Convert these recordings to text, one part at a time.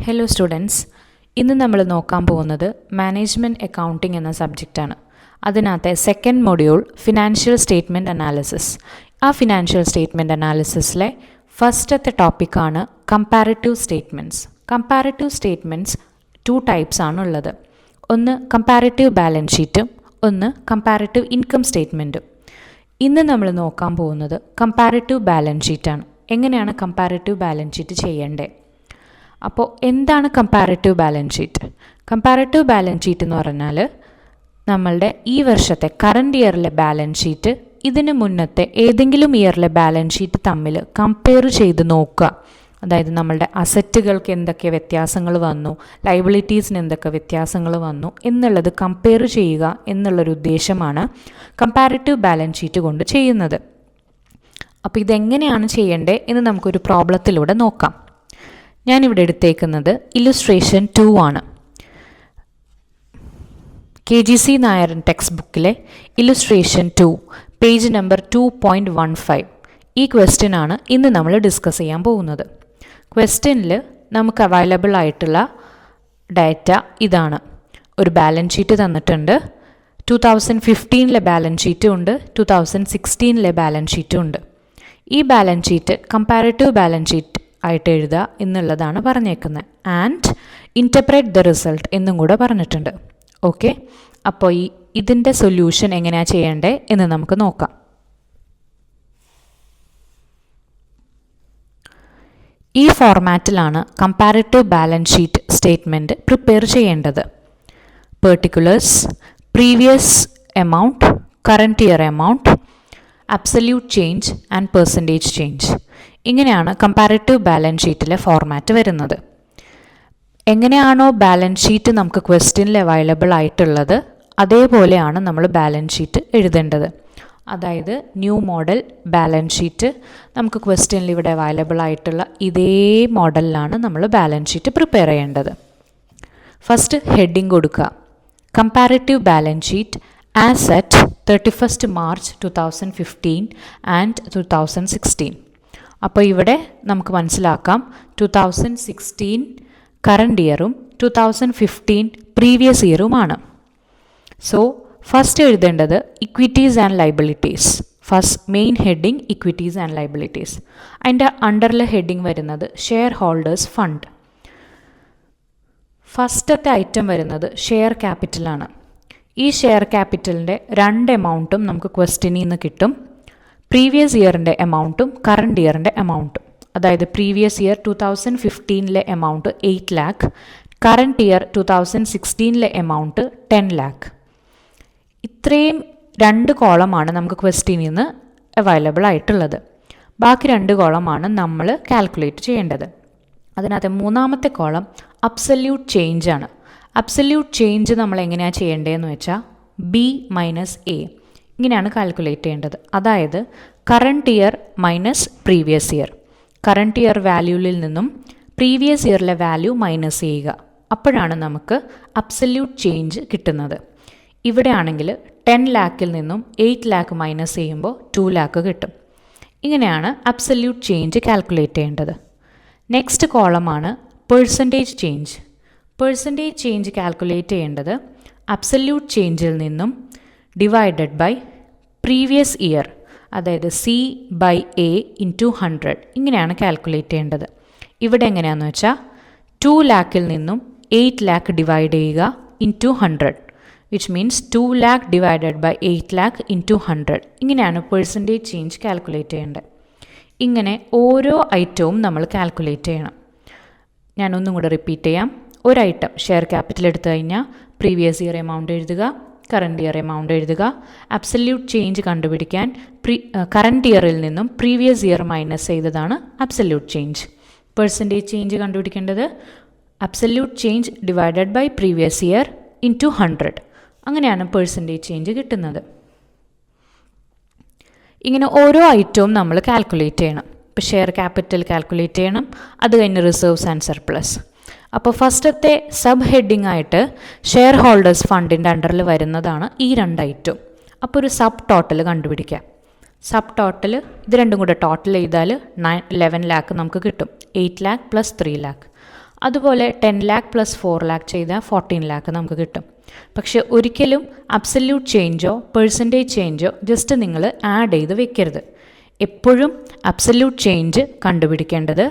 Hello students, ഇന്ന് നമ്മൾ നോക്കാൻ പോകുന്നത് മാനേജ്മെൻറ്റ് അക്കൗണ്ടിംഗ് എന്ന സബ്ജക്റ്റാണ്. അതിനകത്തെ second module financial statement analysis. ആ ഫിനാൻഷ്യൽ സ്റ്റേറ്റ്മെൻറ്റ് അനാലിസിസിലെ ഫസ്റ്റത്തെ ടോപ്പിക്കാണ് comparative statements. Comparative statements 2 types ആണ് ഉള്ളത്. ഒന്ന് കമ്പാരിറ്റീവ് ബാലൻസ് ഷീറ്റും ഒന്ന് കമ്പാരിറ്റീവ് ഇൻകം സ്റ്റേറ്റ്മെൻറ്റും. ഇന്ന് നമ്മൾ നോക്കാൻ പോകുന്നത് കമ്പാരിറ്റീവ് ബാലൻസ് ഷീറ്റാണ്. എങ്ങനെയാണ് കമ്പാരിറ്റീവ് ബാലൻസ് ഷീറ്റ് ചെയ്യേണ്ടത്? അപ്പോൾ എന്താണ് comparative balance sheet? Comparative balance sheet എന്ന് പറഞ്ഞാൽ നമ്മളുടെ ഈ വർഷത്തെ കറണ്ട് ഇയറിലെ ബാലൻസ് ഷീറ്റ് ഇതിന് മുന്നത്തെ ഏതെങ്കിലും ഇയറിലെ ബാലൻസ് ഷീറ്റ് തമ്മിൽ കമ്പയർ ചെയ്ത് നോക്കുക. അതായത് നമ്മളുടെ അസറ്റുകൾക്ക് എന്തൊക്കെ വ്യത്യാസങ്ങൾ വന്നു, ലയബിലിറ്റീസിന് എന്തൊക്കെ വ്യത്യാസങ്ങൾ വന്നു എന്നുള്ളത് കമ്പയർ ചെയ്യുക എന്നുള്ളൊരു ഉദ്ദേശമാണ് കമ്പാരിറ്റീവ് ബാലൻസ് ഷീറ്റ് കൊണ്ട് ചെയ്യുന്നത്. അപ്പോൾ ഇതെങ്ങനെയാണ് ചെയ്യേണ്ടത് എന്ന് നമുക്കൊരു പ്രോബ്ലത്തിലൂടെ നോക്കാം. ഞാനിവിടെ എടുത്തേക്കുന്നത് ഇല്ലുസ്ട്രേഷൻ 2 ആണ്. KGC നായരൻ ടെക്സ്റ്റ് ബുക്കിലെ ഇല്ലുസ്ട്രേഷൻ 2 പേജ് നമ്പർ 2.15. ഈ ക്വസ്റ്റ്യൻ ആണ് ഇന്ന് നമ്മൾ ഡിസ്കസ് ചെയ്യാൻ പോകുന്നത്. ക്വസ്റ്റ്യനിൽ നമുക്ക് അവൈലബിൾ ആയിട്ടുള്ള ഡാറ്റ ഇതാണ്. ഒരു ബാലൻസ് ഷീറ്റ് തന്നിട്ടുണ്ട്. 2015 ബാലൻസ് ഷീറ്റും ഉണ്ട്, 2016 ബാലൻസ് ഷീറ്റും ഉണ്ട്. ഈ balance sheet comparative balance sheet ആയിട്ട് എഴുതുക എന്നുള്ളതാണ് പറഞ്ഞേക്കുന്നത്. ആൻഡ് ഇൻറ്റർപ്രറ്റ് ദ റിസൾട്ട് എന്നും കൂടെ പറഞ്ഞിട്ടുണ്ട്. ഓക്കെ, അപ്പോൾ ഇതിൻ്റെ സൊല്യൂഷൻ എങ്ങനെയാണ് ചെയ്യേണ്ടത് എന്ന് നമുക്ക് നോക്കാം. ഈ ഫോർമാറ്റിലാണ് comparative balance sheet statement prepare ചെയ്യേണ്ടത്. Particulars, previous amount, current year amount, absolute change and percentage change. ഇങ്ങനെയാണ് കമ്പാരിറ്റീവ് ബാലൻസ് ഷീറ്റിലെ ഫോർമാറ്റ് വരുന്നത്. എങ്ങനെയാണോ ബാലൻസ് ഷീറ്റ് നമുക്ക് ക്വസ്റ്റ്യനിൽ അവൈലബിൾ ആയിട്ടുള്ളത് അതേപോലെയാണ് നമ്മൾ ബാലൻസ് ഷീറ്റ് എഴുതേണ്ടത്. അതായത് ന്യൂ മോഡൽ ബാലൻസ് ഷീറ്റ് നമുക്ക് ക്വസ്റ്റ്യനിൽ ഇവിടെ അവൈലബിൾ ആയിട്ടുള്ള ഇതേ മോഡലിലാണ് നമ്മൾ ബാലൻസ് ഷീറ്റ് പ്രിപ്പയർ ചെയ്യേണ്ടത്. ഫസ്റ്റ് ഹെഡിങ് കൊടുക്കുക. Comparative balance sheet as at 31st March 2015 and 2016. അപ്പോൾ ഇവിടെ നമുക്ക് മനസ്സിലാക്കാം 2016 കറണ്ട് ഇയറും 2015 പ്രീവിയസ് ഇയറുമാണ്. സോ ഫസ്റ്റ് എഴുതേണ്ടത് equities and liabilities. First main heading equities and liabilities. അതിൻ്റെ അണ്ടറിലെ ഹെഡിങ് വരുന്നത് ഷെയർ ഹോൾഡേഴ്സ് ഫണ്ട്. ഫസ്റ്റത്തെ ഐറ്റം വരുന്നത് ഷെയർ ക്യാപിറ്റലാണ്. ഈ ഷെയർ ക്യാപിറ്റലിൻ്റെ 2 എമൗണ്ടും നമുക്ക് ക്വസ്റ്റ്യനിൽ നിന്ന് കിട്ടും. പ്രീവിയസ് ഇയറിൻ്റെ എമൗണ്ടും കറണ്ട് ഇയറിൻ്റെ എമൗണ്ടും. അതായത് previous year 2015 amount 8 lakh, current year 2016 amount 10 lakh. ഇത്രയും 2 കോളമാണ് നമുക്ക് ക്വസ്റ്റ്യനിൽ നിന്ന് അവൈലബിൾ ആയിട്ടുള്ളത്. ബാക്കി 2 കോളമാണ് നമ്മൾ കാൽക്കുലേറ്റ് ചെയ്യേണ്ടത്. അതിനകത്ത് മൂന്നാമത്തെ കോളം അബ്സല്യൂട്ട് ചേഞ്ച് ആണ്. അബ്സല്യൂട്ട് ചേഞ്ച് നമ്മൾ എങ്ങനെയാണ് ചെയ്യേണ്ടതെന്ന് വെച്ചാൽ B മൈനസ് A ഇങ്ങനെയാണ് കാൽക്കുലേറ്റ് ചെയ്യേണ്ടത്. അതായത് current year minus previous year. Current year വാല്യൂവിൽ നിന്നും പ്രീവിയസ് ഇയറിലെ വാല്യൂ മൈനസ് ചെയ്യുക. അപ്പോഴാണ് നമുക്ക് അബ്സല്യൂട്ട് ചേഞ്ച് കിട്ടുന്നത്. ഇവിടെ ആണെങ്കിൽ 10 lakhൽ നിന്നും 8 lakh മൈനസ് ചെയ്യുമ്പോൾ 2 lakh കിട്ടും. ഇങ്ങനെയാണ് അബ്സല്യൂട്ട് ചേഞ്ച് കാൽക്കുലേറ്റ് ചെയ്യേണ്ടത്. നെക്സ്റ്റ് കോളമാണ് percentage change. Percentage change calculate ചെയ്യേണ്ടത് അബ്സല്യൂട്ട് ചേഞ്ചിൽ നിന്നും ഡിവൈഡഡ് ബൈ പ്രീവിയസ് ഇയർ, അതായത് C/A ഇൻറ്റു 100 ഇങ്ങനെയാണ് കാൽക്കുലേറ്റ് ചെയ്യേണ്ടത്. ഇവിടെ എങ്ങനെയാണെന്ന് വെച്ചാൽ 2 lakhൽ നിന്നും 8 lakh ഡിവൈഡ് ചെയ്യുക into 100, which means 2 lakh divided by 8 lakh into 100. ഇങ്ങനെയാണ് പെർസെൻറ്റേജ് ചേഞ്ച് കാൽക്കുലേറ്റ് ചെയ്യേണ്ടത്. ഇങ്ങനെ ഓരോ ഐറ്റവും നമ്മൾ കാൽക്കുലേറ്റ് ചെയ്യണം. ഞാനൊന്നും കൂടെ റിപ്പീറ്റ് ചെയ്യാം. ഒരു ഐറ്റം ഷെയർ ക്യാപിറ്റൽ എടുത്തു കഴിഞ്ഞാൽ പ്രീവിയസ് ഇയർ എമൗണ്ട് എഴുതുക, കറണ്ട് ഇയർ എമൗണ്ട് എഴുതുക. അബ്സല്യൂട്ട് ചേഞ്ച് കണ്ടുപിടിക്കാൻ കറണ്ട് ഇയറിൽ നിന്നും പ്രീവിയസ് ഇയർ മൈനസ് ചെയ്തതാണ് അബ്സല്യൂട്ട് ചേഞ്ച്. പെർസെൻറ്റേജ് ചേഞ്ച് കണ്ടുപിടിക്കേണ്ടത് absolute change divided by previous year into 100. അങ്ങനെയാണ് പെർസെൻറ്റേജ് ചേഞ്ച് കിട്ടുന്നത്. ഇങ്ങനെ ഓരോ ഐറ്റവും നമ്മൾ കാൽക്കുലേറ്റ് ചെയ്യണം. ഇപ്പോൾ ഷെയർ ക്യാപിറ്റൽ കാൽക്കുലേറ്റ് ചെയ്യണം, അത് കഴിഞ്ഞ് റിസർവ്സ് ആൻഡ് സർപ്ലസ്. അപ്പോൾ ഫസ്റ്റത്തെ സബ് ഹെഡിങ് ആയിട്ട് ഷെയർ ഹോൾഡേഴ്സ് ഫണ്ടിൻ്റെ അണ്ടറിൽ വരുന്നതാണ് ഈ 2 ഐറ്റവും. അപ്പോൾ ഒരു സബ് ടോട്ടൽ കണ്ടുപിടിക്കാം. സബ് ടോട്ടൽ ഇത് രണ്ടും കൂടെ ടോട്ടൽ ചെയ്താൽ 11 lakh നമുക്ക് കിട്ടും. 8 lakh + 3 lakh. അതുപോലെ 10 lakh പ്ലസ് 4 lakh ചെയ്താൽ 14 lakh നമുക്ക് കിട്ടും. പക്ഷെ ഒരിക്കലും അബ്സല്യൂട്ട് ചേഞ്ചോ പെർസെൻറ്റേജ് ചേഞ്ചോ ജസ്റ്റ് നിങ്ങൾ ആഡ് ചെയ്ത് വെക്കരുത്. എപ്പോഴും അബ്സല്യൂട്ട് ചേഞ്ച് കണ്ടുപിടിക്കേണ്ടത്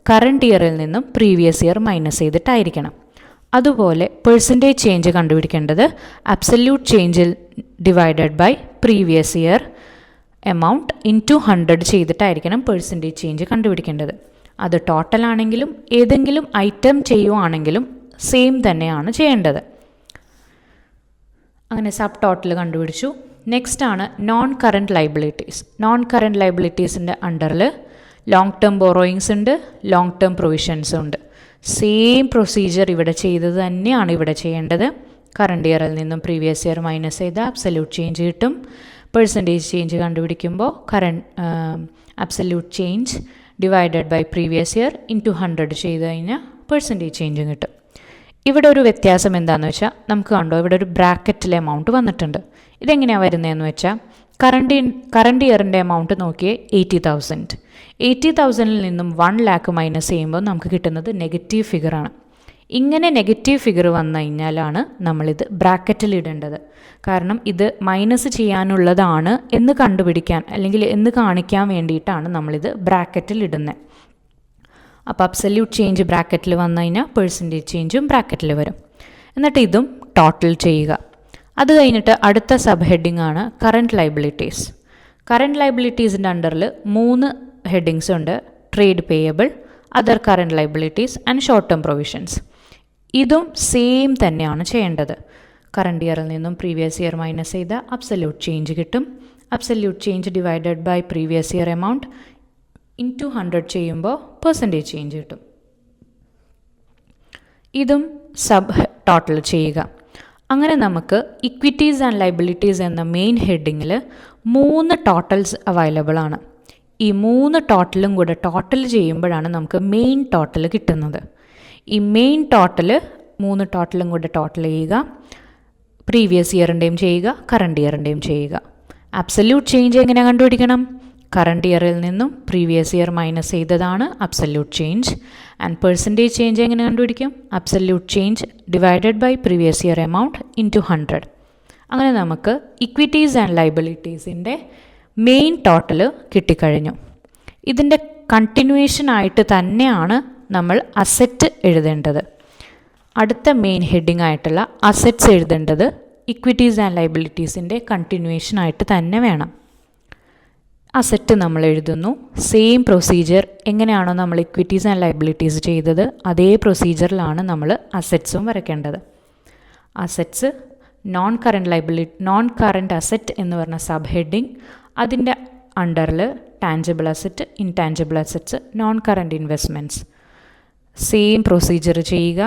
കറണ്ട് ഇയറിൽ നിന്നും പ്രീവിയസ് ഇയർ മൈനസ് ചെയ്തിട്ടായിരിക്കണം. അതുപോലെ പെർസെൻറ്റേജ് ചേഞ്ച് കണ്ടുപിടിക്കേണ്ടത് അബ്സല്യൂട്ട് ചേഞ്ചിൽ divided by previous year amount into 100 ചെയ്തിട്ടായിരിക്കണം പെർസെൻറ്റേജ് ചേഞ്ച് കണ്ടുപിടിക്കേണ്ടത്. അത് ടോട്ടൽ ആണെങ്കിലും ഏതെങ്കിലും ഐറ്റം ചെയ്യുവാണെങ്കിലും സെയിം തന്നെയാണ് ചെയ്യേണ്ടത്. അങ്ങനെ സബ് ടോട്ടൽ കണ്ടുപിടിച്ചു. നെക്സ്റ്റ് ആണ് non current liabilities. Non current ലൈബിലിറ്റീസിൻ്റെ അണ്ടറിൽ ലോങ് ടേം ബോറോയിങ്സ് ഉണ്ട്, ലോങ് ടേം പ്രൊവിഷൻസും ഉണ്ട്. സെയിം പ്രൊസീജിയർ ഇവിടെ ചെയ്തത് തന്നെയാണ് ഇവിടെ ചെയ്യേണ്ടത്. കറണ്ട് ഇയറിൽ നിന്നും പ്രീവിയസ് ഇയർ മൈനസ് ചെയ്താൽ അബ്സല്യൂട്ട് ചേഞ്ച് കിട്ടും. പെർസെൻറ്റേജ് ചേഞ്ച് കണ്ടുപിടിക്കുമ്പോൾ absolute change divided by previous year into 100 ചെയ്ത് കഴിഞ്ഞാൽ പെർസെൻറ്റേജ് ചേഞ്ചും കിട്ടും. ഇവിടെ ഒരു വ്യത്യാസം എന്താണെന്ന് വെച്ചാൽ നമുക്ക് കണ്ടോ, ഇവിടെ ഒരു ബ്രാക്കറ്റിലെ എമൗണ്ട് വന്നിട്ടുണ്ട്. ഇതെങ്ങനെയാണ് വരുന്നതെന്ന് വെച്ചാൽ കറണ്ട് ഇയറിൻ്റെ എമൗണ്ട് നോക്കിയേ 80,000. 80,000-ൽ നിന്നും 1 lakh മൈനസ് ചെയ്യുമ്പോൾ നമുക്ക് കിട്ടുന്നത് നെഗറ്റീവ് ഫിഗറാണ്. ഇങ്ങനെ നെഗറ്റീവ് ഫിഗർ വന്നു കഴിഞ്ഞാലാണ് നമ്മളിത് ബ്രാക്കറ്റിൽ ഇടേണ്ടത്. കാരണം ഇത് മൈനസ് ചെയ്യാനുള്ളതാണ് എന്ന് കണ്ടുപിടിക്കാൻ അല്ലെങ്കിൽ എന്ന് കാണിക്കാൻ വേണ്ടിയിട്ടാണ് നമ്മളിത് ബ്രാക്കറ്റിൽ ഇടുന്നത്. അപ്പോൾ അബ്സല്യൂട്ട് ചേഞ്ച് ബ്രാക്കറ്റിൽ വന്നു കഴിഞ്ഞാൽ പെർസെൻറ്റേജ് ചേഞ്ചും ബ്രാക്കറ്റിൽ വരും. എന്നിട്ട് ഇതും ടോട്ടൽ ചെയ്യുക. അത് കഴിഞ്ഞിട്ട് അടുത്ത സബ് ഹെഡിങ് ആണ് കറൻറ്റ് ലൈബിലിറ്റീസ്. കറൻറ്റ് ലൈബിലിറ്റീസിൻ്റെ അണ്ടറിൽ 3 ഹെഡിങ്സ് ഉണ്ട്: trade payable, other current liabilities and short term provisions. ഇതും സെയിം തന്നെയാണ് ചെയ്യേണ്ടത്. കറണ്ട് ഇയറിൽ നിന്നും പ്രീവിയസ് ഇയർ മൈനസ് ചെയ്താൽ അബ്സല്യൂട്ട് ചേഞ്ച് കിട്ടും. Absolute change divided by previous year amount into 100 ചെയ്യുമ്പോൾ പെർസെൻറ്റേജ് ചേഞ്ച് കിട്ടും. ഇതും സബ് ടോട്ടൽ ചെയ്യുക. അങ്ങനെ നമുക്ക് ഇക്വിറ്റീസ് ആൻഡ് ലൈബിലിറ്റീസ് എന്ന മെയിൻ ഹെഡിങ്ങിൽ 3 ടോട്ടൽസ് അവൈലബിൾ ആണ്. ഈ 3 ടോട്ടലും കൂടെ ടോട്ടൽ ചെയ്യുമ്പോഴാണ് നമുക്ക് മെയിൻ ടോട്ടൽ കിട്ടുന്നത്. ഈ മെയിൻ ടോട്ടൽ 3 ടോട്ടലും കൂടെ ടോട്ടൽ ചെയ്യുക. പ്രീവിയസ് ഇയറിൻ്റെയും ചെയ്യുക, കറണ്ട് ഇയറിൻ്റെയും ചെയ്യുക. അബ്സല്യൂട്ട് ചേഞ്ച് എങ്ങനെ കണ്ടുപിടിക്കണം? കറണ്ട് ഇയറിൽ നിന്നും പ്രീവിയസ് ഇയർ മൈനസ് ചെയ്തതാണ് absolute change. And percentage change എങ്ങനെ കണ്ടുപിടിക്കും? Absolute change divided by previous year amount into 100. അങ്ങനെ നമുക്ക് ഇക്വിറ്റീസ് ആൻഡ് ലൈബിലിറ്റീസിൻ്റെ മെയിൻ ടോട്ടൽ കിട്ടിക്കഴിഞ്ഞു. ഇതിൻ്റെ കണ്ടിന്യൂവേഷൻ ആയിട്ട് തന്നെയാണ് നമ്മൾ അസറ്റ് എഴുതേണ്ടത്. അടുത്ത മെയിൻ ഹെഡിങ് ആയിട്ടുള്ള അസറ്റ്സ് എഴുതേണ്ടത് ഇക്വിറ്റീസ് ആൻഡ് ലൈബിലിറ്റീസിൻ്റെ കണ്ടിന്യൂവേഷൻ ആയിട്ട് തന്നെ വേണം. അസറ്റ് നമ്മൾ എഴുതുന്നു. സെയിം പ്രൊസീജിയർ എങ്ങനെയാണോ നമ്മൾ ഇക്വിറ്റീസ് ആൻഡ് ലൈബിലിറ്റീസ് ചെയ്തത് അതേ പ്രൊസീജിയറിലാണ് നമ്മൾ അസറ്റ്സും വരയ്ക്കേണ്ടത്. അസറ്റ്സ് നോൺ കറൻറ്റ് അസറ്റ് എന്ന് പറഞ്ഞ സബ് ഹെഡിങ്, അതിൻ്റെ അണ്ടറിൽ tangible asset, intangible assets, non current investments. Same procedure ചെയ്യുക.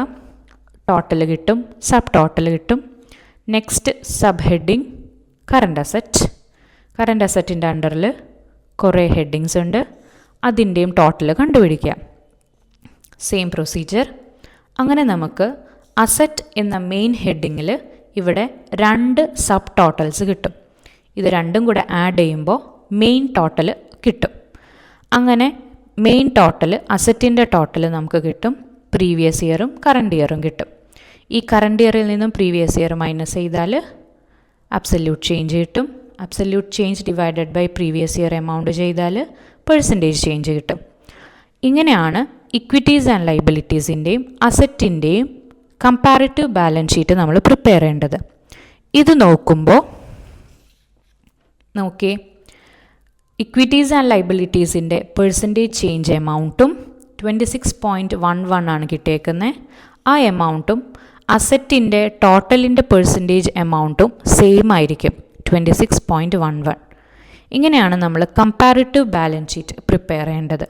ടോട്ടൽ കിട്ടും, സബ് ടോട്ടൽ കിട്ടും. Next sub heading current asset. Current അസറ്റിൻ്റെ അണ്ടറിൽ കുറേ ഹെഡിങ്സ് ഉണ്ട്, അതിൻ്റെയും ടോട്ടൽ കണ്ടുപിടിക്കാം. Same procedure. അങ്ങനെ നമുക്ക് അസറ്റ് എന്ന മെയിൻ ഹെഡിങ്ങിൽ ഇവിടെ 2 സബ് ടോട്ടൽസ് കിട്ടും. ഇത് രണ്ടും കൂടെ ആഡ് ചെയ്യുമ്പോൾ മെയിൻ ടോട്ടൽ കിട്ടും. അങ്ങനെ മെയിൻ ടോട്ടൽ, അസറ്റിൻ്റെ ടോട്ടൽ നമുക്ക് കിട്ടും. പ്രീവിയസ് ഇയറും കറണ്ട് ഇയറും കിട്ടും. ഈ കറണ്ട് ഇയറിൽ നിന്നും പ്രീവിയസ് ഇയർ മൈനസ് ചെയ്താൽ അബ്സല്യൂട്ട് ചേഞ്ച് കിട്ടും. Absolute change divided by previous year amount ചെയ്താൽ പെർസെൻറ്റേജ് ചേഞ്ച് കിട്ടും. ഇങ്ങനെയാണ് ഇക്വിറ്റീസ് ആൻഡ് ലൈബിലിറ്റീസിൻ്റെയും അസറ്റിൻ്റെയും കമ്പാരിറ്റീവ് ബാലൻസ് ഷീറ്റ് നമ്മൾ പ്രിപ്പയർ ചെയ്യേണ്ടത്. ഇത് നോക്കുമ്പോൾ നോക്കിയേ, ഇക്വിറ്റീസ് ആൻഡ് ലൈബിലിറ്റീസിൻ്റെ പെർസെൻറ്റേജ് ചേഞ്ച് എമൗണ്ടും 26.11 ആണ് കിട്ടിയേക്കുന്നത്. ആ എമൗണ്ടും അസറ്റിൻ്റെ ടോട്ടലിൻ്റെ പെർസെൻറ്റേജ് എമൗണ്ടും സെയിം ആയിരിക്കും, 26.11. ഇങ്ങനെയാണ് നമ്മൾ കമ്പാരിറ്റീവ് ബാലൻസ് ഷീറ്റ് പ്രിപ്പയർ ചെയ്യേണ്ടത്.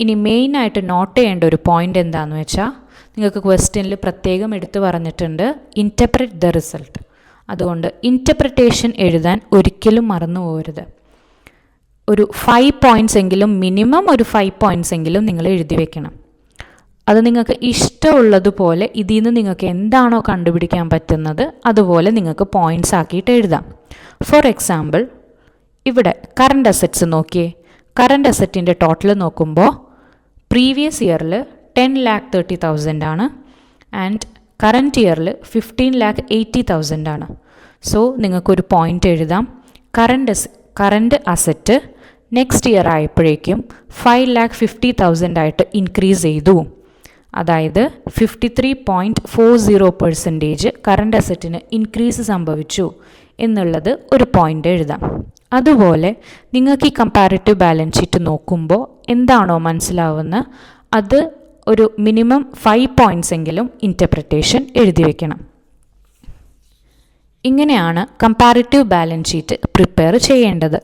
ഇനി മെയിനായിട്ട് നോട്ട് ചെയ്യേണ്ട ഒരു പോയിൻ്റ് എന്താണെന്ന് വെച്ചാൽ, നിങ്ങൾക്ക് ക്വസ്റ്റ്യനിൽ പ്രത്യേകം എടുത്തു പറഞ്ഞിട്ടുണ്ട് ഇൻറ്റർപ്രറ്റ് ദ റിസൾട്ട്. അതുകൊണ്ട് ഇൻറ്റർപ്രിറ്റേഷൻ എഴുതാൻ ഒരിക്കലും മറന്നു പോകരുത്. ഒരു 5 പോയിൻറ്റ്സ് എങ്കിലും, മിനിമം ഒരു 5 പോയിൻറ്റ്സ് എങ്കിലും നിങ്ങൾ എഴുതി വെക്കണം. അത് നിങ്ങൾക്ക് ഇഷ്ടമുള്ളതുപോലെ ഇതിൽ നിന്ന് നിങ്ങൾക്ക് എന്താണോ കണ്ടുപിടിക്കാൻ പറ്റുന്നത് അതുപോലെ നിങ്ങൾക്ക് പോയിൻറ്റ്സ് ആക്കിയിട്ട് എഴുതാം. ഫോർ എക്സാമ്പിൾ, ഇവിടെ കറണ്ട് അസറ്റ്സ് നോക്കിയേ. കറണ്ട് അസറ്റിൻ്റെ ടോട്ടൽ നോക്കുമ്പോൾ പ്രീവിയസ് ഇയറിൽ 10,30,000 ആണ്. ആൻഡ് കറൻറ്റ് ഇയറിൽ 15,80,000 ആണ്. സോ നിങ്ങൾക്കൊരു പോയിൻ്റ് എഴുതാം. കറൻറ്റ് അസറ്റ് നെക്സ്റ്റ് ഇയർ ആയപ്പോഴേക്കും 5,50,000 ആയിട്ട് ഇൻക്രീസ് ചെയ്തു. അതായത് 53.40% കറൻറ്റ് അസറ്റിന് ഇൻക്രീസ് സംഭവിച്ചു എന്നുള്ളത് ഒരു പോയിൻ്റ് എഴുതാം. അതുപോലെ നിങ്ങൾക്ക് ഈ കമ്പാരിറ്റീവ് ബാലൻസ് ഷീറ്റ് നോക്കുമ്പോൾ എന്താണോ മനസ്സിലാവുന്ന അത് ഒരു മിനിമം 5 പോയിൻറ്റ്സ് എങ്കിലും ഇൻ്റർപ്രിട്ടേഷൻ എഴുതി വയ്ക്കണം. ഇങ്ങനെയാണ് കമ്പാരിറ്റീവ് ബാലൻസ് ഷീറ്റ് പ്രിപ്പയർ ചെയ്യേണ്ടത്.